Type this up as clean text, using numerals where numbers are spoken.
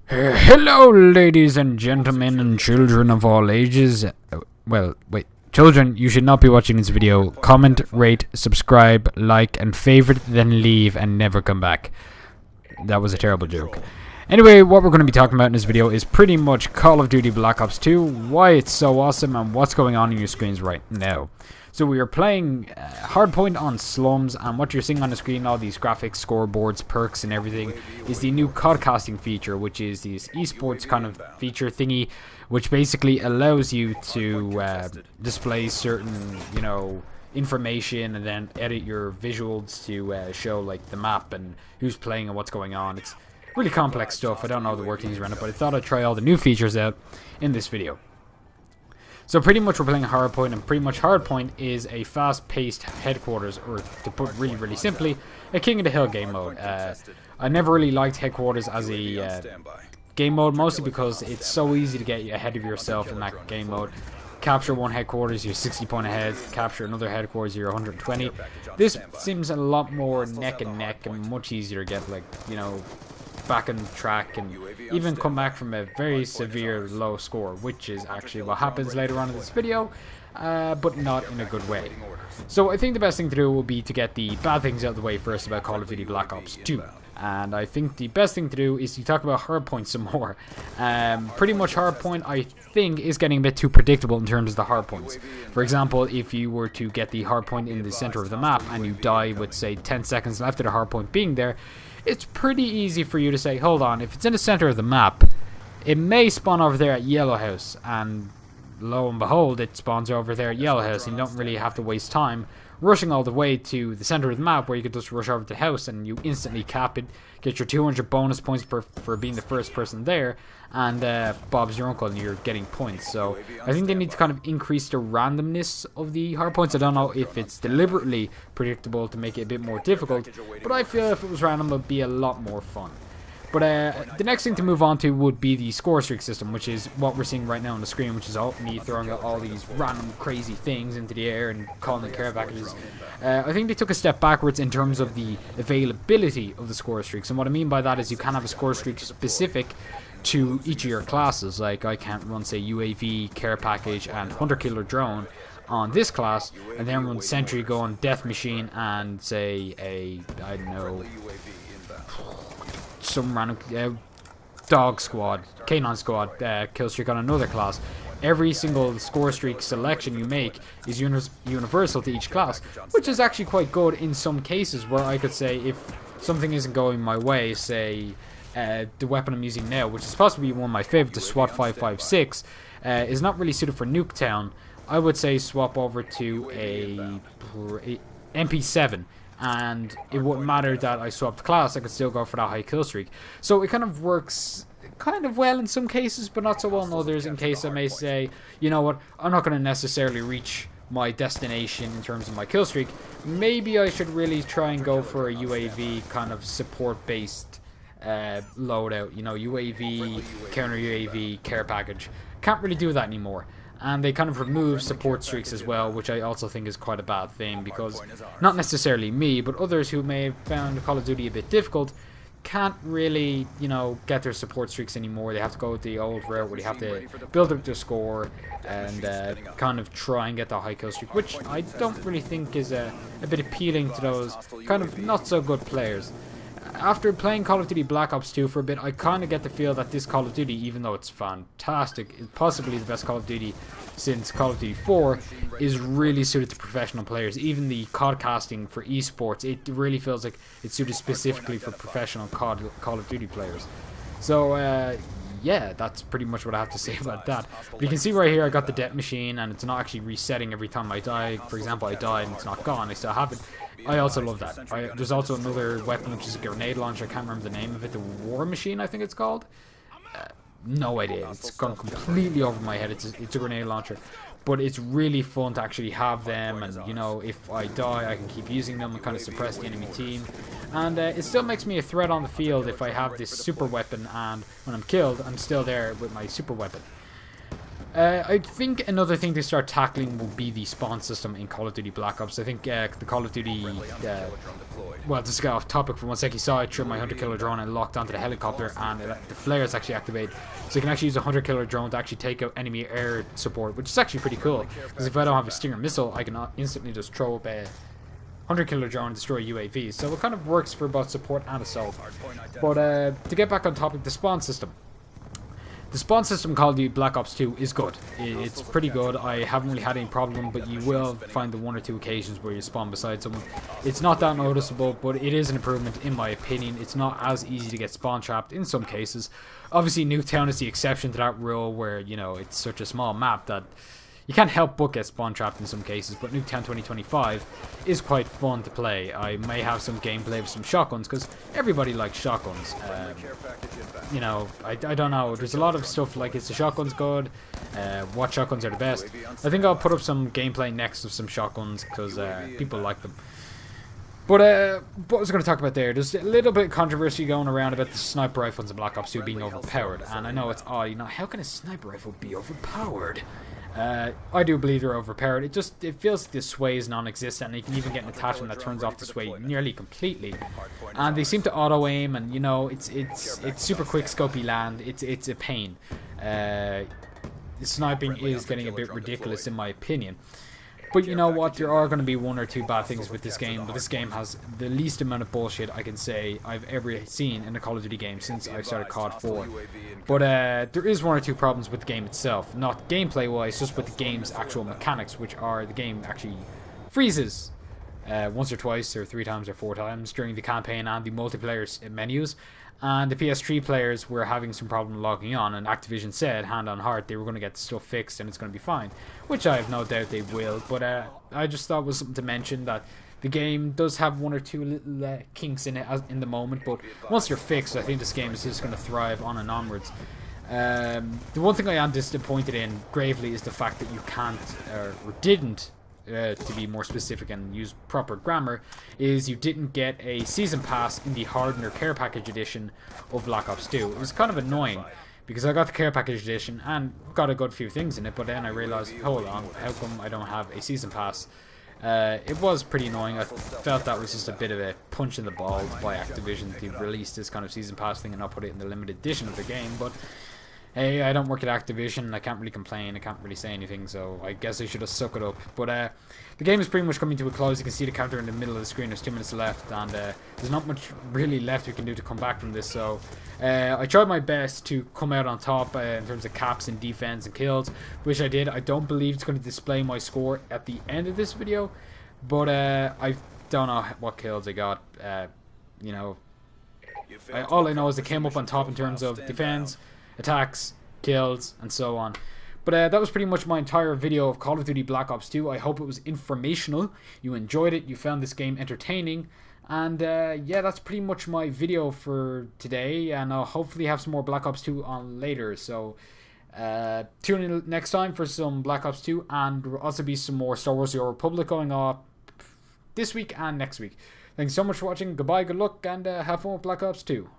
Hello, ladies and gentlemen and children of all ages. Well, wait. Children, you should not be watching this video. Comment, rate, subscribe, like, and favorite, then leave and never come back. That was a terrible joke. Anyway, what we're going to be talking about in this video is pretty much Call of Duty Black Ops 2, why it's so awesome, and what's going on your screens right now. So we are playing Hardpoint on Slums, and what you're seeing on the screen, all these graphics, scoreboards, perks, and everything, is the new COD casting feature, which is this esports kind of feature thingy, which basically allows you to display certain, information and then edit your visuals to show like the map and who's playing and what's going on. It's really complex stuff. I don't know the workings around it, but I thought I'd try all the new features out in this video. So pretty much we're playing Hardpoint, and pretty much Hardpoint is a fast-paced headquarters, or to put really simply, a King of the Hill game mode. I never really liked headquarters as a game mode, mostly because it's so easy to get you ahead of yourself in that game mode. Capture one headquarters, you're 60 points ahead. Capture another headquarters, you're 120. This seems a lot more neck and neck and much easier to get, back on track and even come back from a very severe low score, which is actually what happens later on in this video, but not in a good way. So I think the best thing to do will be to get the bad things out of the way first about Call of Duty Black Ops 2. And I think the best thing to do is to talk about Hardpoint some more. Pretty much Hardpoint, I think, is getting a bit too predictable in terms of the hardpoints. For example, if you were to get the hardpoint in the center of the map and you die with, say, 10 seconds left of the hardpoint being there, it's pretty easy for you to say, hold on, if it's in the center of the map, it may spawn over there at Yellow House, and lo and behold, it spawns over there at Yellow House, and you don't really have to waste time rushing all the way to the center of the map where you could just rush over to the house and you instantly cap it, get your 200 bonus points for being the first person there, and Bob's your uncle and you're getting points. So I think they need to kind of increase the randomness of the hardpoints. I don't know if it's deliberately predictable to make it a bit more difficult, but I feel if it was random it would be a lot more fun. But the next thing to move on to would be the score streak system, which is what we're seeing right now on the screen, which is me throwing out all these random crazy things into the air and calling them care packages. I think they took a step backwards in terms of the availability of the score streaks, and what I mean by that is you can have a score streak specific to each of your classes. Like I can't run, say, UAV, care package, and hunter killer drone on this class, and then run sentry gun, death machine, and say I don't know, some random dog squad, canine squad kill streak on another class. Every single score streak selection you make is universal to each class, which is actually quite good in some cases where I could say if something isn't going my way, say the weapon I'm using now, which is possibly one of my favorite, the SWAT 556, is not really suited for Nuketown. I would say swap over to a MP7. And it wouldn't matter that I swapped class, I could still go for that high kill streak. So it kind of works kind of well in some cases, but not so well in others, in case I may say, you know what, I'm not going to necessarily reach my destination in terms of my kill streak. Maybe I should really try and go for a UAV kind of support-based loadout. UAV, counter UAV, care package. Can't really do that anymore. And they kind of remove support streaks as well, which I also think is quite a bad thing, because not necessarily me, but others who may have found Call of Duty a bit difficult can't really, get their support streaks anymore. They have to go the old route where they have to build up their score and kind of try and get the high kill streak, which I don't really think is a bit appealing to those kind of not so good players. After playing Call of Duty Black Ops 2 for a bit, I kind of get the feel that this Call of Duty, even though it's fantastic, is possibly the best Call of Duty since Call of Duty 4, is really suited to professional players. Even the COD casting for esports, it really feels like it's suited specifically for professional Call of Duty players. So, yeah, that's pretty much what I have to say about that. But you can see right here I got the death machine, and it's not actually resetting every time I die. For example, I die and it's not gone, I still have it. I also love that. There's also another weapon which is a grenade launcher. I can't remember the name of it. The War Machine, I think it's called. No idea. It's gone completely over my head. It's a grenade launcher. But it's really fun to actually have them, and if I die I can keep using them and kind of suppress the enemy team. And it still makes me a threat on the field if I have this super weapon, and when I'm killed I'm still there with my super weapon. I think another thing to start tackling will be the spawn system in Call of Duty Black Ops. I think the Call of Duty... well, just to get off topic for one sec, you saw I threw my 100 killer drone and locked onto the helicopter, and the flares actually activate. So you can actually use a 100 killer drone to actually take out enemy air support, which is actually pretty cool. Because if I don't have a Stinger missile, I can instantly just throw up a 100 killer drone and destroy UAVs. So it kind of works for both support and assault. But to get back on topic, the spawn system. The spawn system Call of Duty Black Ops 2 is good. It's pretty good. I haven't really had any problem, but you will find the one or two occasions where you spawn beside someone. It's not that noticeable, but it is an improvement in my opinion. It's not as easy to get spawn trapped in some cases. Obviously, Nuketown is the exception to that rule where, you know, it's such a small map that you can't help but get spawn trapped in some cases, but Nuketown 2025 is quite fun to play. I may have some gameplay with some shotguns, because everybody likes shotguns. You know, I don't know, there's a lot of stuff like, is the shotguns good? What shotguns are the best? I think I'll put up some gameplay next of some shotguns, because people like them. But what was I going to talk about there? There's a little bit of controversy going around about the sniper rifles in Black Ops 2 being overpowered, and I know it's odd, you know, how can a sniper rifle be overpowered? I do believe they're overpowered. It feels like the sway is non-existent, and you can even get an attachment that turns off the sway nearly completely. And they seem to auto-aim, and you know, it's super quick scopy land. It's a pain. The sniping is getting a bit ridiculous in my opinion. But you know what, there are going to be one or two bad things with this game, but this game has the least amount of bullshit I can say I've ever seen in a Call of Duty game since I started COD 4. But there is one or two problems with the game itself, not gameplay wise, just with the game's actual mechanics, which are the game actually freezes once or twice or 3 times or 4 times during the campaign and the multiplayer menus. And the PS3 players were having some problem logging on, and Activision said, hand on heart, they were going to get the stuff fixed and it's going to be fine. Which I have no doubt they will, but I just thought was something to mention, that the game does have one or two little kinks in it in the moment, but once they're fixed, I think this game is just going to thrive on and onwards. The one thing I am disappointed in, gravely, is the fact that you can't, or didn't, to be more specific and use proper grammar, is you didn't get a season pass in the Hardener Care Package edition of Black Ops 2. It was kind of annoying, because I got the Care Package edition and got a good few things in it, but then I realized, hold on, how come I don't have a season pass? It was pretty annoying. I felt that was just a bit of a punch in the balls by Activision to release this kind of season pass thing and not put it in the limited edition of the game, but hey, I don't work at Activision, I can't really complain, I can't really say anything, so I guess I should have suck it up. But the game is pretty much coming to a close. You can see the counter in the middle of the screen. There's 2 minutes left, and there's not much really left we can do to come back from this, so I tried my best to come out on top in terms of caps and defense and kills, which I did. I don't believe it's going to display my score at the end of this video, but I don't know what kills I got. You know, all I know is I came up on top in terms of defense, attacks, kills, and so on. But that was pretty much my entire video of Call of Duty Black Ops 2. I hope it was informational, you enjoyed it, you found this game entertaining, and yeah, that's pretty much my video for today, and I'll hopefully have some more Black Ops 2 on later, so tune in next time for some Black Ops 2, and there will also be some more Star Wars The Old Republic going on this week and next week. Thanks so much for watching, goodbye, good luck, and have fun with Black Ops 2.